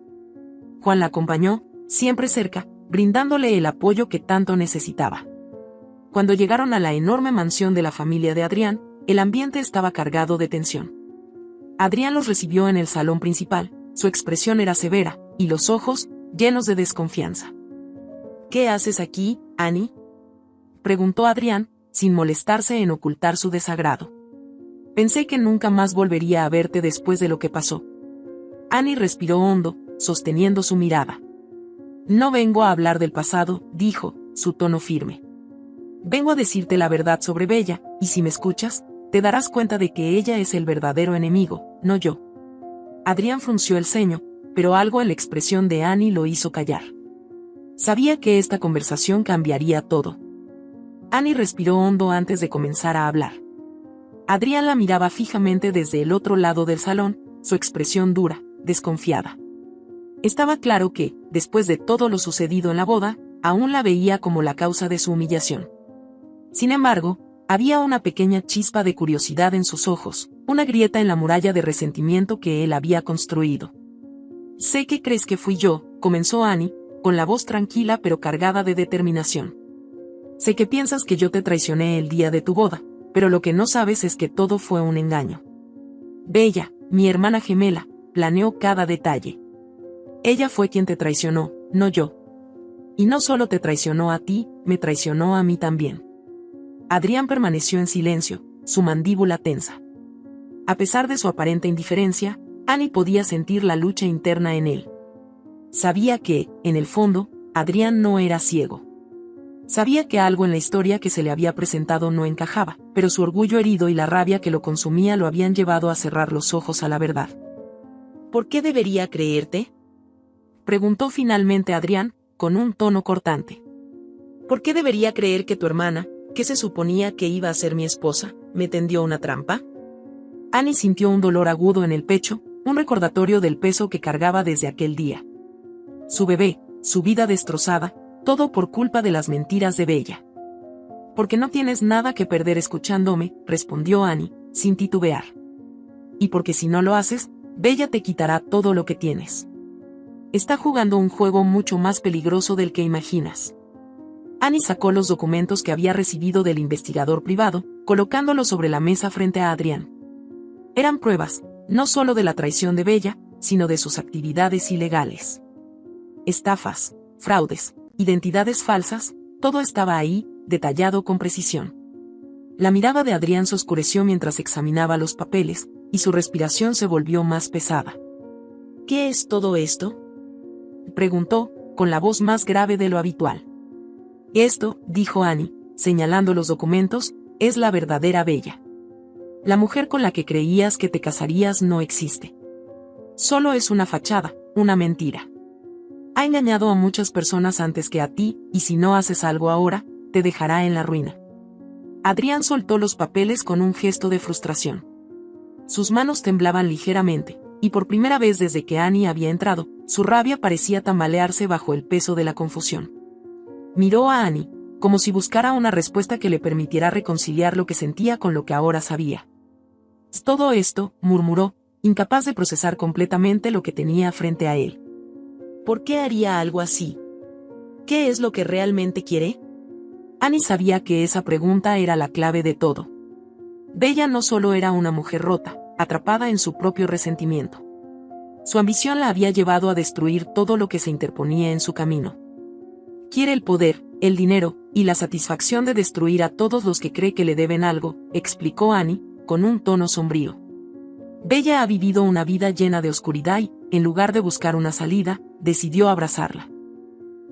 Juan la acompañó, siempre cerca, brindándole el apoyo que tanto necesitaba. Cuando llegaron a la enorme mansión de la familia de Adrián, el ambiente estaba cargado de tensión. Adrián los recibió en el salón principal, su expresión era severa, y los ojos, llenos de desconfianza. ¿Qué haces aquí, Annie? Preguntó Adrián, sin molestarse en ocultar su desagrado. Pensé que nunca más volvería a verte después de lo que pasó. Annie respiró hondo, sosteniendo su mirada. No vengo a hablar del pasado, dijo, su tono firme. Vengo a decirte la verdad sobre Bella, y si me escuchas, te darás cuenta de que ella es el verdadero enemigo, no yo. Adrián frunció el ceño, pero algo en la expresión de Annie lo hizo callar. Sabía que esta conversación cambiaría todo. Annie respiró hondo antes de comenzar a hablar. Adrián la miraba fijamente desde el otro lado del salón, su expresión dura, desconfiada. Estaba claro que, después de todo lo sucedido en la boda, aún la veía como la causa de su humillación. Sin embargo, había una pequeña chispa de curiosidad en sus ojos, una grieta en la muralla de resentimiento que él había construido. Sé que crees que fui yo, comenzó Annie, con la voz tranquila pero cargada de determinación. Sé que piensas que yo te traicioné el día de tu boda, pero lo que no sabes es que todo fue un engaño. Bella, mi hermana gemela, planeó cada detalle. Ella fue quien te traicionó, no yo. Y no solo te traicionó a ti, me traicionó a mí también. Adrián permaneció en silencio, su mandíbula tensa. A pesar de su aparente indiferencia, Annie podía sentir la lucha interna en él. Sabía que, en el fondo, Adrián no era ciego. Sabía que algo en la historia que se le había presentado no encajaba, pero su orgullo herido y la rabia que lo consumía lo habían llevado a cerrar los ojos a la verdad. ¿Por qué debería creerte? Preguntó finalmente Adrián, con un tono cortante. ¿Por qué debería creer que tu hermana, que se suponía que iba a ser mi esposa, me tendió una trampa? Annie sintió un dolor agudo en el pecho, un recordatorio del peso que cargaba desde aquel día. Su bebé, su vida destrozada, todo por culpa de las mentiras de Bella. Porque no tienes nada que perder escuchándome, respondió Annie, sin titubear. Y porque si no lo haces, Bella te quitará todo lo que tienes. Está jugando un juego mucho más peligroso del que imaginas. Annie sacó los documentos que había recibido del investigador privado, colocándolos sobre la mesa frente a Adrián. Eran pruebas, no solo de la traición de Bella, sino de sus actividades ilegales. Estafas, fraudes, identidades falsas, todo estaba ahí, detallado con precisión. La mirada de Adrián se oscureció mientras examinaba los papeles, y su respiración se volvió más pesada. ¿Qué es todo esto?, preguntó, con la voz más grave de lo habitual. Esto, dijo Annie, señalando los documentos, es la verdadera Bella. La mujer con la que creías que te casarías no existe. Solo es una fachada, una mentira. Ha engañado a muchas personas antes que a ti, y si no haces algo ahora, te dejará en la ruina. Adrián soltó los papeles con un gesto de frustración. Sus manos temblaban ligeramente, y por primera vez desde que Annie había entrado, su rabia parecía tambalearse bajo el peso de la confusión. Miró a Annie, como si buscara una respuesta que le permitiera reconciliar lo que sentía con lo que ahora sabía. Todo esto, murmuró, incapaz de procesar completamente lo que tenía frente a él. ¿Por qué haría algo así? ¿Qué es lo que realmente quiere? Annie sabía que esa pregunta era la clave de todo. Bella no solo era una mujer rota, atrapada en su propio resentimiento. Su ambición la había llevado a destruir todo lo que se interponía en su camino. Quiere el poder, el dinero, y la satisfacción de destruir a todos los que cree que le deben algo, explicó Annie, con un tono sombrío. Bella ha vivido una vida llena de oscuridad y, en lugar de buscar una salida, decidió abrazarla.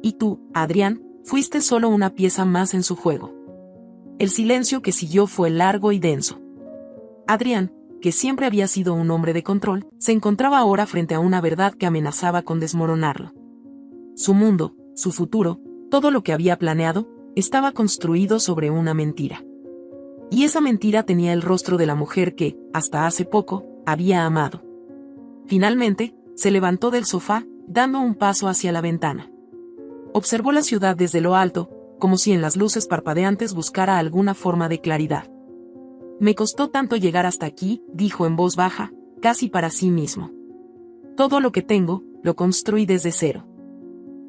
Y tú, Adrián, fuiste solo una pieza más en su juego. El silencio que siguió fue largo y denso. Adrián, que siempre había sido un hombre de control, se encontraba ahora frente a una verdad que amenazaba con desmoronarlo. Su mundo, su futuro, todo lo que había planeado, estaba construido sobre una mentira. Y esa mentira tenía el rostro de la mujer que, hasta hace poco, había amado. Finalmente, se levantó del sofá, dando un paso hacia la ventana. Observó la ciudad desde lo alto, como si en las luces parpadeantes buscara alguna forma de claridad. Me costó tanto llegar hasta aquí, dijo en voz baja, casi para sí mismo. Todo lo que tengo, lo construí desde cero.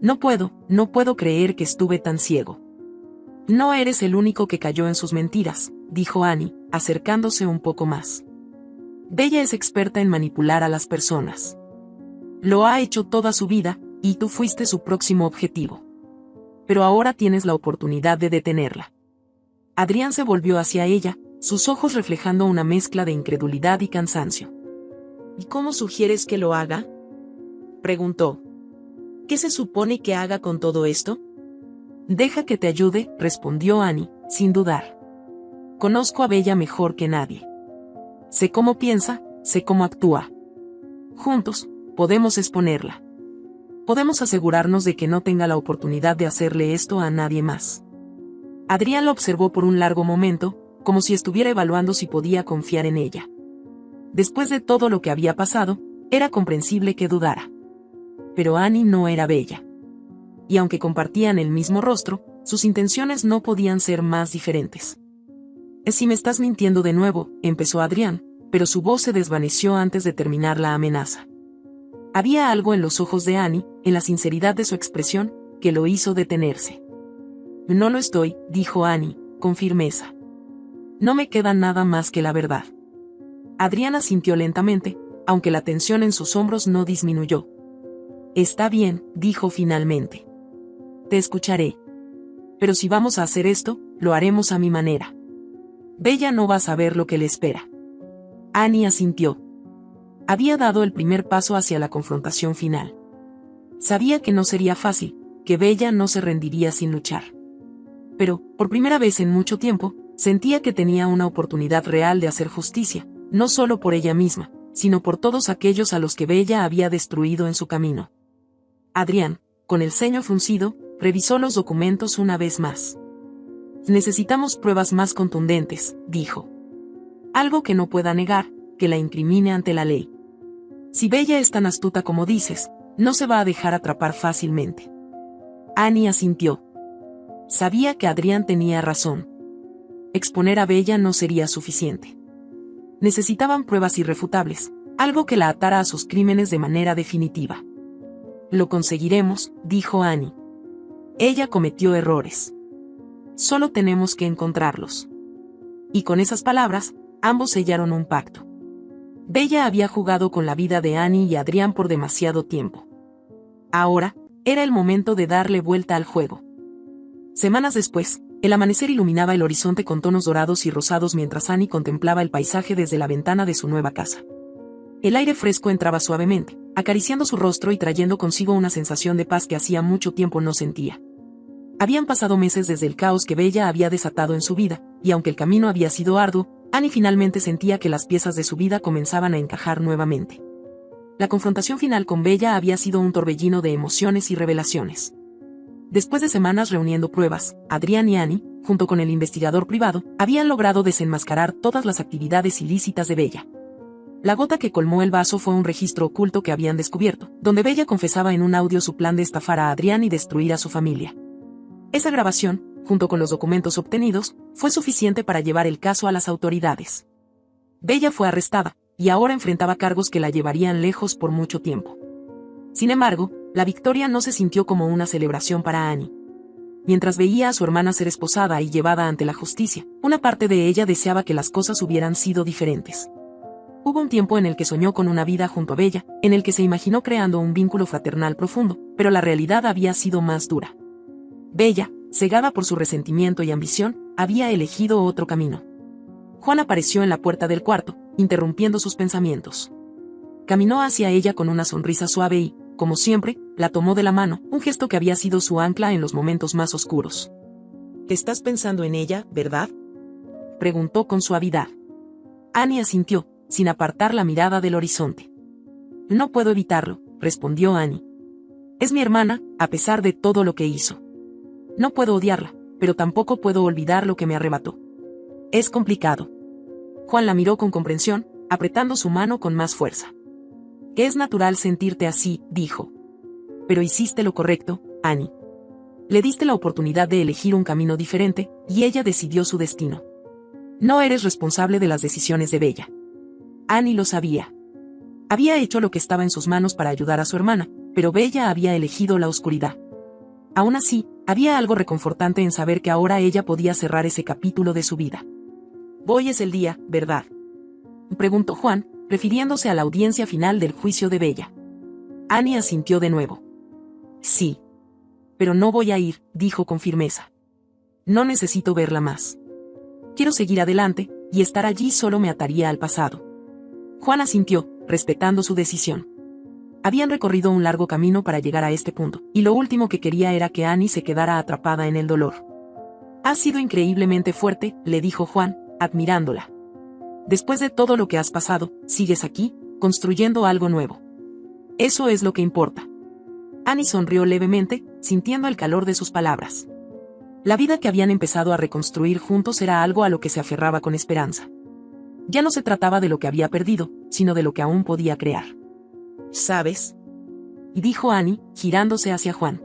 No puedo creer que estuve tan ciego. No eres el único que cayó en sus mentiras, dijo Annie, acercándose un poco más. Bella es experta en manipular a las personas. Lo ha hecho toda su vida, y tú fuiste su próximo objetivo. Pero ahora tienes la oportunidad de detenerla. Adrián se volvió hacia ella, sus ojos reflejando una mezcla de incredulidad y cansancio. ¿Y cómo sugieres que lo haga?, preguntó. ¿Qué se supone que haga con todo esto? Deja que te ayude, respondió Annie, sin dudar. Conozco a Bella mejor que nadie. Sé cómo piensa, sé cómo actúa. Juntos, podemos exponerla. Podemos asegurarnos de que no tenga la oportunidad de hacerle esto a nadie más. Adrián lo observó por un largo momento, como si estuviera evaluando si podía confiar en ella. Después de todo lo que había pasado, era comprensible que dudara. Pero Annie no era Bella. Y aunque compartían el mismo rostro, sus intenciones no podían ser más diferentes. Si me estás mintiendo de nuevo, empezó Adrián, pero su voz se desvaneció antes de terminar la amenaza. Había algo en los ojos de Annie, en la sinceridad de su expresión, que lo hizo detenerse. No lo estoy, dijo Annie, con firmeza. No me queda nada más que la verdad. Adrián asintió lentamente, aunque la tensión en sus hombros no disminuyó. Está bien, dijo finalmente. Te escucharé. Pero si vamos a hacer esto, lo haremos a mi manera. Bella no va a saber lo que le espera. Annie asintió. Había dado el primer paso hacia la confrontación final. Sabía que no sería fácil, que Bella no se rendiría sin luchar. Pero, por primera vez en mucho tiempo, sentía que tenía una oportunidad real de hacer justicia, no solo por ella misma, sino por todos aquellos a los que Bella había destruido en su camino. Adrián, con el ceño fruncido, revisó los documentos una vez más. Necesitamos pruebas más contundentes, dijo. Algo que no pueda negar, que la incrimine ante la ley. Si Bella es tan astuta como dices, no se va a dejar atrapar fácilmente. Annie asintió. Sabía que Adrián tenía razón. Exponer a Bella no sería suficiente. Necesitaban pruebas irrefutables, algo que la atara a sus crímenes de manera definitiva. Lo conseguiremos, dijo Annie. Ella cometió errores. Solo tenemos que encontrarlos. Y con esas palabras, ambos sellaron un pacto. Bella había jugado con la vida de Annie y Adrián por demasiado tiempo. Ahora, era el momento de darle vuelta al juego. Semanas después, el amanecer iluminaba el horizonte con tonos dorados y rosados mientras Annie contemplaba el paisaje desde la ventana de su nueva casa. El aire fresco entraba suavemente, acariciando su rostro y trayendo consigo una sensación de paz que hacía mucho tiempo no sentía. Habían pasado meses desde el caos que Bella había desatado en su vida, y aunque el camino había sido arduo, Annie finalmente sentía que las piezas de su vida comenzaban a encajar nuevamente. La confrontación final con Bella había sido un torbellino de emociones y revelaciones. Después de semanas reuniendo pruebas, Adrián y Annie, junto con el investigador privado, habían logrado desenmascarar todas las actividades ilícitas de Bella. La gota que colmó el vaso fue un registro oculto que habían descubierto, donde Bella confesaba en un audio su plan de estafar a Adrián y destruir a su familia. Esa grabación, junto con los documentos obtenidos, fue suficiente para llevar el caso a las autoridades. Bella fue arrestada, y ahora enfrentaba cargos que la llevarían lejos por mucho tiempo. Sin embargo, la victoria no se sintió como una celebración para Annie. Mientras veía a su hermana ser esposada y llevada ante la justicia, una parte de ella deseaba que las cosas hubieran sido diferentes. Hubo un tiempo en el que soñó con una vida junto a Bella, en el que se imaginó creando un vínculo fraternal profundo, pero la realidad había sido más dura. Bella, cegada por su resentimiento y ambición, había elegido otro camino. Juan apareció en la puerta del cuarto, interrumpiendo sus pensamientos. Caminó hacia ella con una sonrisa suave y, como siempre, la tomó de la mano, un gesto que había sido su ancla en los momentos más oscuros. Estás pensando en ella, ¿verdad? Preguntó con suavidad. Annie asintió, sin apartar la mirada del horizonte. No puedo evitarlo, respondió Annie. Es mi hermana, a pesar de todo lo que hizo. No puedo odiarla, pero tampoco puedo olvidar lo que me arrebató. Es complicado. Juan la miró con comprensión, apretando su mano con más fuerza. Que es natural sentirte así, dijo. Pero hiciste lo correcto, Annie. Le diste la oportunidad de elegir un camino diferente, y ella decidió su destino. No eres responsable de las decisiones de Bella. Annie lo sabía. Había hecho lo que estaba en sus manos para ayudar a su hermana, pero Bella había elegido la oscuridad. Aún así, había algo reconfortante en saber que ahora ella podía cerrar ese capítulo de su vida. Hoy es el día, ¿verdad?, preguntó Juan, refiriéndose a la audiencia final del juicio de Bella. Annie asintió de nuevo. Sí. Pero no voy a ir, dijo con firmeza. No necesito verla más. Quiero seguir adelante, y estar allí solo me ataría al pasado. Juan asintió, respetando su decisión. Habían recorrido un largo camino para llegar a este punto, y lo último que quería era que Annie se quedara atrapada en el dolor. Has sido increíblemente fuerte, le dijo Juan, admirándola. Después de todo lo que has pasado, sigues aquí, construyendo algo nuevo. Eso es lo que importa. Annie sonrió levemente, sintiendo el calor de sus palabras. La vida que habían empezado a reconstruir juntos era algo a lo que se aferraba con esperanza. Ya no se trataba de lo que había perdido, sino de lo que aún podía crear. ¿Sabes?, dijo Annie, girándose hacia Juan.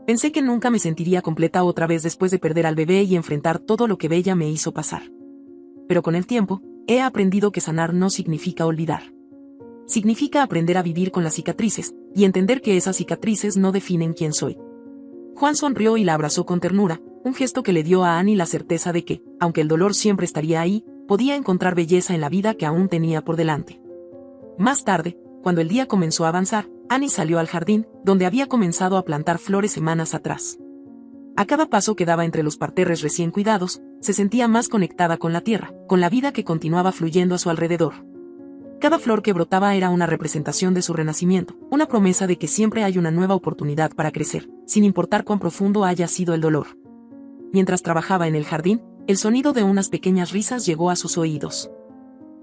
Pensé que nunca me sentiría completa otra vez después de perder al bebé y enfrentar todo lo que Bella me hizo pasar. Pero con el tiempo, he aprendido que sanar no significa olvidar. Significa aprender a vivir con las cicatrices, y entender que esas cicatrices no definen quién soy. Juan sonrió y la abrazó con ternura, un gesto que le dio a Annie la certeza de que, aunque el dolor siempre estaría ahí, podía encontrar belleza en la vida que aún tenía por delante. Más tarde, cuando el día comenzó a avanzar, Annie salió al jardín, donde había comenzado a plantar flores semanas atrás. A cada paso que daba entre los parterres recién cuidados, se sentía más conectada con la tierra, con la vida que continuaba fluyendo a su alrededor. Cada flor que brotaba era una representación de su renacimiento, una promesa de que siempre hay una nueva oportunidad para crecer, sin importar cuán profundo haya sido el dolor. Mientras trabajaba en el jardín, el sonido de unas pequeñas risas llegó a sus oídos.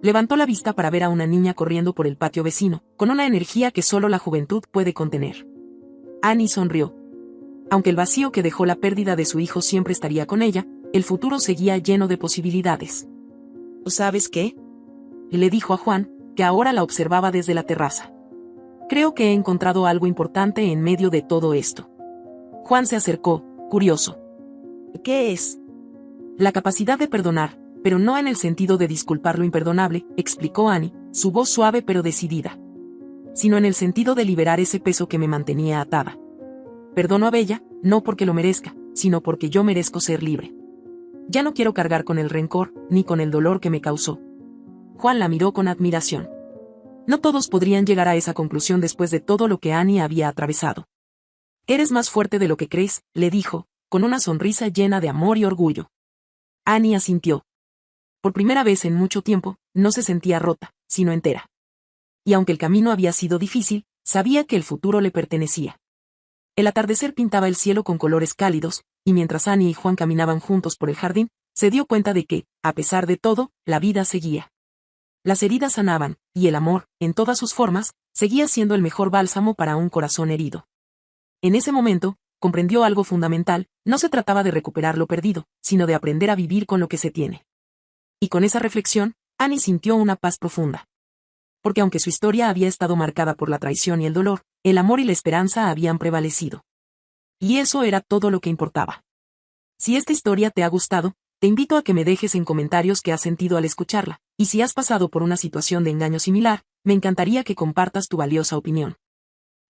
Levantó la vista para ver a una niña corriendo por el patio vecino, con una energía que solo la juventud puede contener. Annie sonrió. Aunque el vacío que dejó la pérdida de su hijo siempre estaría con ella, el futuro seguía lleno de posibilidades. ¿Sabes qué?, le dijo a Juan, que ahora la observaba desde la terraza. Creo que he encontrado algo importante en medio de todo esto. Juan se acercó, curioso. ¿Qué es? La capacidad de perdonar, pero no en el sentido de disculpar lo imperdonable, explicó Annie, su voz suave pero decidida. Sino en el sentido de liberar ese peso que me mantenía atada. Perdono a Bella, no porque lo merezca, sino porque yo merezco ser libre. Ya no quiero cargar con el rencor, ni con el dolor que me causó. Juan la miró con admiración. No todos podrían llegar a esa conclusión después de todo lo que Annie había atravesado. Eres más fuerte de lo que crees, le dijo, con una sonrisa llena de amor y orgullo. Annie asintió. Por primera vez en mucho tiempo, no se sentía rota, sino entera. Y aunque el camino había sido difícil, sabía que el futuro le pertenecía. El atardecer pintaba el cielo con colores cálidos, y mientras Annie y Juan caminaban juntos por el jardín, se dio cuenta de que, a pesar de todo, la vida seguía. Las heridas sanaban, y el amor, en todas sus formas, seguía siendo el mejor bálsamo para un corazón herido. En ese momento, comprendió algo fundamental, no se trataba de recuperar lo perdido, sino de aprender a vivir con lo que se tiene. Y con esa reflexión, Annie sintió una paz profunda. Porque aunque su historia había estado marcada por la traición y el dolor, el amor y la esperanza habían prevalecido. Y eso era todo lo que importaba. Si esta historia te ha gustado, te invito a que me dejes en comentarios qué has sentido al escucharla, y si has pasado por una situación de engaño similar, me encantaría que compartas tu valiosa opinión.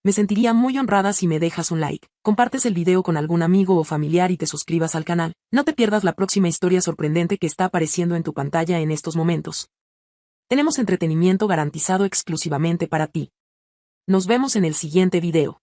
Me sentiría muy honrada si me dejas un like, compartes el video con algún amigo o familiar y te suscribas al canal. No te pierdas la próxima historia sorprendente que está apareciendo en tu pantalla en estos momentos. Tenemos entretenimiento garantizado exclusivamente para ti. Nos vemos en el siguiente video.